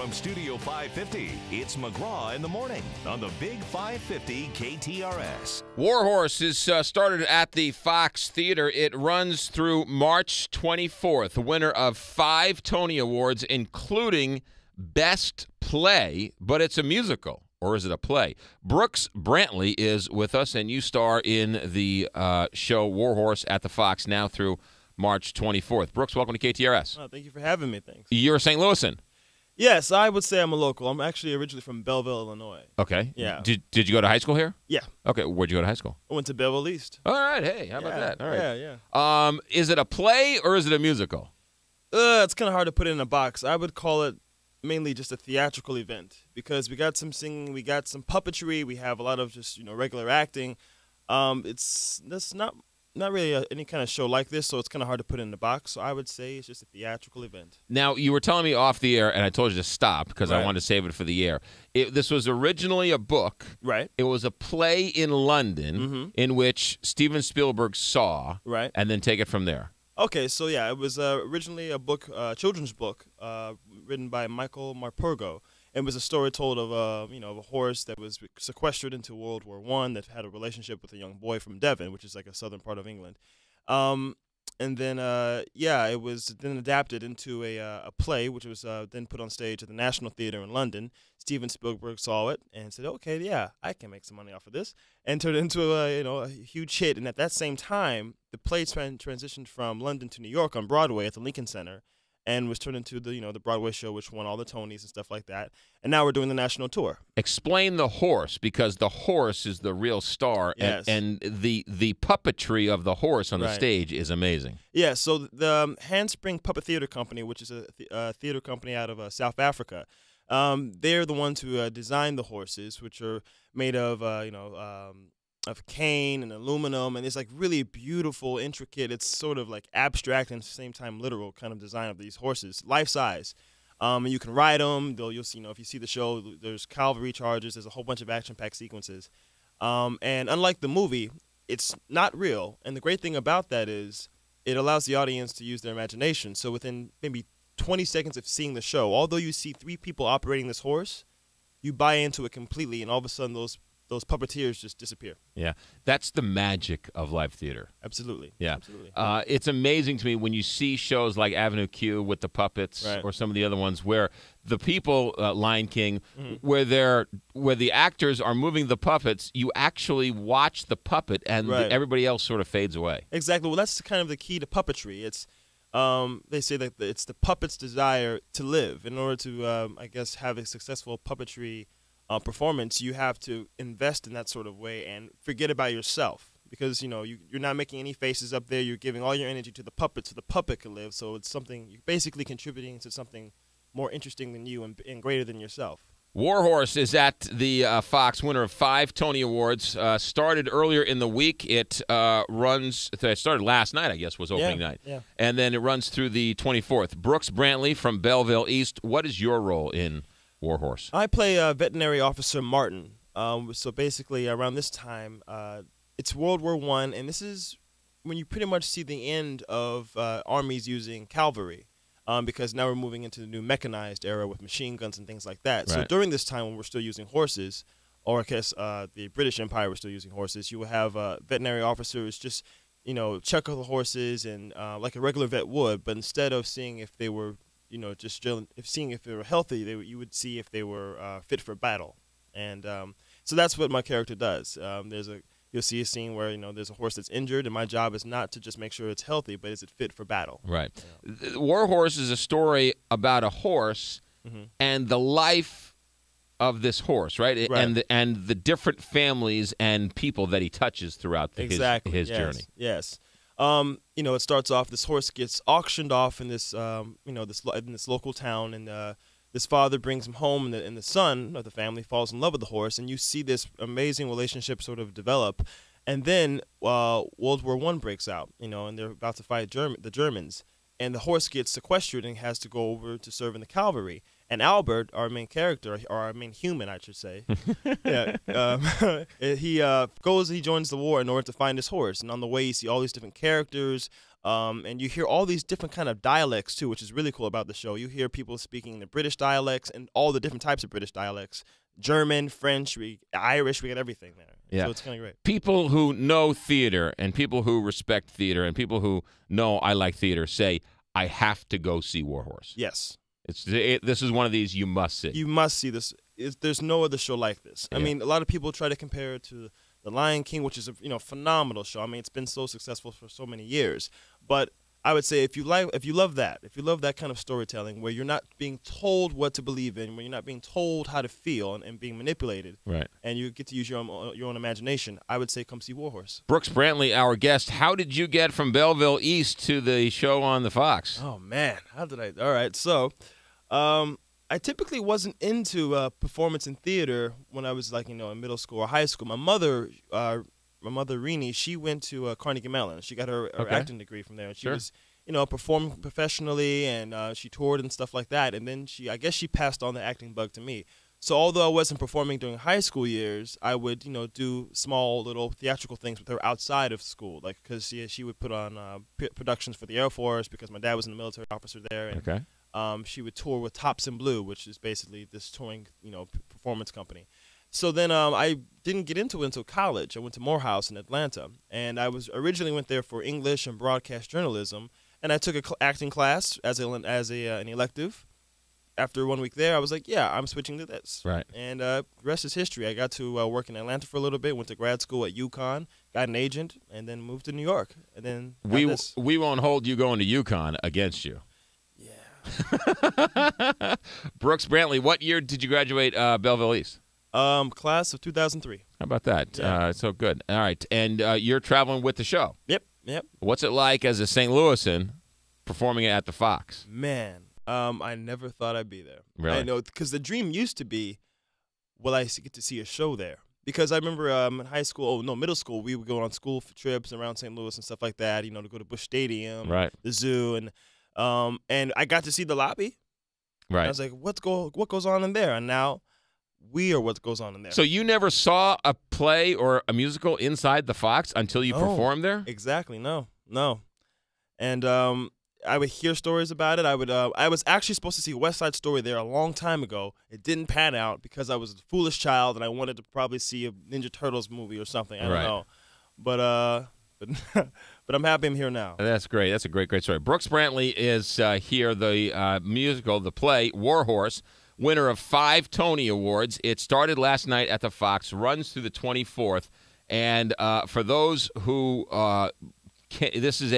from Studio 550, it's McGraw in the Morning on the Big 550 KTRS. Warhorse is started at the Fox Theater. It runs through March 24th. The winner of 5 Tony Awards, including Best Play, but it's a musical. Or is it a play? Brooks Brantly is with us, and you star in the show Warhorse at the Fox now through March 24th. Brooks, welcome to KTRS. Oh, thank you for having me. Thanks. You're a St. Louisan. Yes, I would say I'm a local. I'm actually originally from Belleville, Illinois. Okay. Yeah. Did you go to high school here? Yeah. Okay. Where'd you go to high school? I went to Belleville East. All right. Hey, how about that? All right. Yeah. Is it a play or is it a musical? It's kind of hard to put it in a box. I would call it mainly just a theatrical event because we got some singing, we got some puppetry, we have a lot of just regular acting. That's not really any kind of show like this, so it's kind of hard to put it in a box. So I would say it's just a theatrical event. Now, you were telling me off the air, and I told you to stop because I Right. wanted to save it for the air. This was originally a book. Right. It was a play in London in which Steven Spielberg saw, Right. and then take it from there. Okay, so yeah, it was originally a book, children's book, written by Michael Marpurgo. It was a story told of a horse that was sequestered into World War I that had a relationship with a young boy from Devon, which is like a southern part of England. And then it was then adapted into a play, which was then put on stage at the National Theatre in London. Steven Spielberg saw it and said, "Okay, yeah, I can make some money off of this," and turned it into a huge hit. And at that same time, the play transitioned from London to New York on Broadway at the Lincoln Center, and was turned into the Broadway show, which won all the Tonys and stuff like that. And now we're doing the national tour. Explain the horse, because the horse is the real star, Yes. and the puppetry of the horse on the Right. stage is amazing. Yeah, so the Handspring Puppet Theater Company, which is a theater company out of South Africa, they're the ones who designed the horses, which are made of cane and aluminum, and it's like really beautiful, intricate. It's sort of like abstract and at the same time literal kind of design of these horses, life size. And you can ride them. You'll see, if you see the show, there's cavalry charges. There's a whole bunch of action-packed sequences. And unlike the movie, it's not real. And the great thing about that is it allows the audience to use their imagination. So within maybe 20 seconds of seeing the show, although you see 3 people operating this horse, you buy into it completely, and all of a sudden those puppeteers just disappear. Yeah, that's the magic of live theater. Absolutely. Yeah. Absolutely. It's amazing to me when you see shows like Avenue Q with the puppets, Right. or some of the other ones where the people, Lion King, where the actors are moving the puppets, you actually watch the puppet and Right. everybody else sort of fades away. Exactly. Well, that's kind of the key to puppetry. It's they say that it's the puppet's desire to live. In order to, have a successful puppetry performance, you have to invest in that sort of way and forget about yourself, because you're not making any faces up there. You're giving all your energy to the puppet so the puppet can live. So it's something you're basically contributing to something more interesting than you and greater than yourself. Warhorse is at the Fox, winner of 5 Tony Awards. Started earlier in the week. It started last night, I guess, was opening night. Yeah. And then it runs through the 24th. Brooks Brantly from Belleville East. What is your role in Warhorse? I play Veterinary Officer Martin. So basically, around this time, it's World War I, and this is when you pretty much see the end of armies using cavalry, because now we're moving into the new mechanized era with machine guns and things like that. So Right. during this time when we're still using horses, or I guess the British Empire was still using horses, you will have veterinary officers just check out the horses and like a regular vet would, but instead of seeing if they were seeing if they were healthy, you would see if they were fit for battle. And so that's what my character does. You'll see a scene where there's a horse that's injured, and my job is not to just make sure it's healthy, but is it fit for battle. Right. Warhorse is a story about a horse and the life of this horse, right? Right. And the different families and people that he touches throughout his Yes. journey. Yes. It starts off. This horse gets auctioned off in this, in this local town, and this father brings him home, and the son of the family falls in love with the horse, and you see this amazing relationship sort of develop, and then World War I breaks out, and they're about to fight the Germans, and the horse gets sequestered and has to go over to serve in the cavalry. And Albert, our main character, or our main human, I should say, he joins the war in order to find his horse. And on the way, you see all these different characters. And you hear all these different kind of dialects too, which is really cool about the show. You hear people speaking the British dialects and all the different types of British dialects. German, French, Irish, we get everything there. Yeah. So it's kind of great. People who know theater and people who respect theater and people who know I like theater say, I have to go see Warhorse. Yes. This is one of these you must see. You must see this. There's no other show like this. Yeah. I mean, a lot of people try to compare it to The Lion King, which is a phenomenal show. I mean, it's been so successful for so many years. But I would say if you love that kind of storytelling where you're not being told what to believe in, where you're not being told how to feel and being manipulated, right, and you get to use your own imagination, I would say come see Warhorse. Brooks Brantly, our guest. How did you get from Belleville East to the show on the Fox? Oh man, how did I? All right, so I typically wasn't into performance in theater when I was in middle school or high school. My mother, Rini, she went to Carnegie Mellon. She got her acting degree from there, and she was, performing professionally, and she toured and stuff like that. And then I guess she passed on the acting bug to me. So although I wasn't performing during high school years, I would, do small little theatrical things with her outside of school, because she would put on productions for the Air Force because my dad was a military officer there. And, she would tour with Tops in Blue, which is basically this touring, performance company. So then I didn't get into it until college. I went to Morehouse in Atlanta, and I originally went there for English and broadcast journalism, and I took an acting class as an elective. After 1 week there, I was like, yeah, I'm switching to this. Right. And the rest is history. I got to work in Atlanta for a little bit, went to grad school at UConn, got an agent, and then moved to New York. And then we won't hold you going to UConn against you. Yeah. Brooks Brantly, what year did you graduate Belleville East? Class of 2003. How about that? Yeah. So good. All right. And you're traveling with the show. Yep. What's it like as a St. Louisan performing it at the Fox? Man, I never thought I'd be there. Really? I know, because the dream used to be, will I get to see a show there? Because I remember in middle school, we would go on school trips around St. Louis and stuff like that, to go to Busch Stadium, right, the zoo, and I got to see the lobby. Right. I was like, what goes on in there? And now we are what goes on in there. So you never saw a play or a musical inside the Fox until you performed there? Exactly. No. And I would hear stories about it. I was actually supposed to see West Side Story there a long time ago. It didn't pan out because I was a foolish child and I wanted to probably see a Ninja Turtles movie or something. I don't know. But but I'm happy I'm here now. That's great. That's a great story. Brooks Brantly is here, the musical, the play, Warhorse, winner of 5 Tony Awards. It started last night at the Fox, runs through the 24th. And for those who this is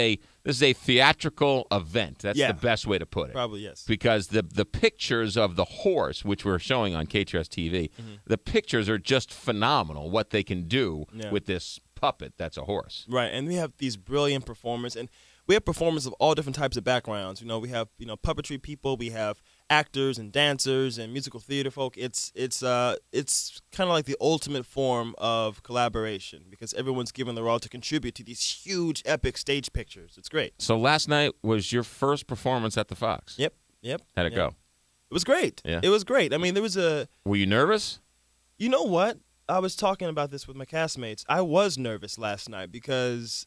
a theatrical event. That's the best way to put it. Probably, yes. Because the pictures of the horse, which we're showing on KTRS TV, the pictures are just phenomenal, what they can do with this puppet that's a horse. Right, and we have these brilliant performers, and we have performers of all different types of backgrounds. We have puppetry people, we have actors and dancers and musical theater folk. It's kind of like the ultimate form of collaboration because everyone's given their all to contribute to these huge epic stage pictures. It's great. So last night was your first performance at the Fox. Yep. How'd it go? It was great. Yeah. It was great. I mean, Were you nervous? You know what? I was talking about this with my castmates. I was nervous last night because,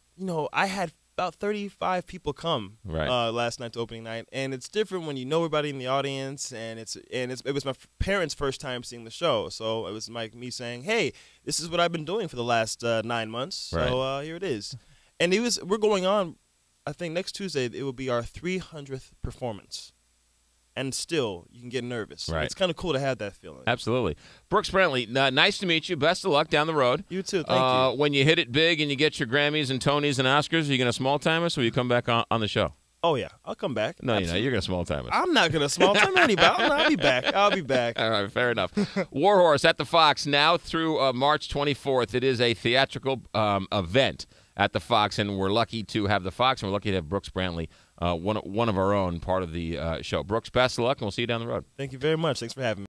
I had about 35 people come last night to opening night, and it's different when you know everybody in the audience, and it was my parents' first time seeing the show, so it was me saying, hey, this is what I've been doing for the last 9 months, so here it is. And we're going on, I think next Tuesday it will be our 300th performance. And still, you can get nervous. Right. It's kind of cool to have that feeling. Absolutely. Brooks Brantly, nice to meet you. Best of luck down the road. You too. Thank you. When you hit it big and you get your Grammys and Tonys and Oscars, are you going to small time us or will you come back on the show? Oh, yeah. I'll come back. No, you're not. You're going to small time us. I'm not going to small time anybody. I'll be back. All right. Fair enough. Warhorse at the Fox now through March 24th. It is a theatrical event at the Fox, and we're lucky to have the Fox, and we're lucky to have Brooks Brantly, one of our own, part of the show. Brooks, best of luck, and we'll see you down the road. Thank you very much. Thanks for having me.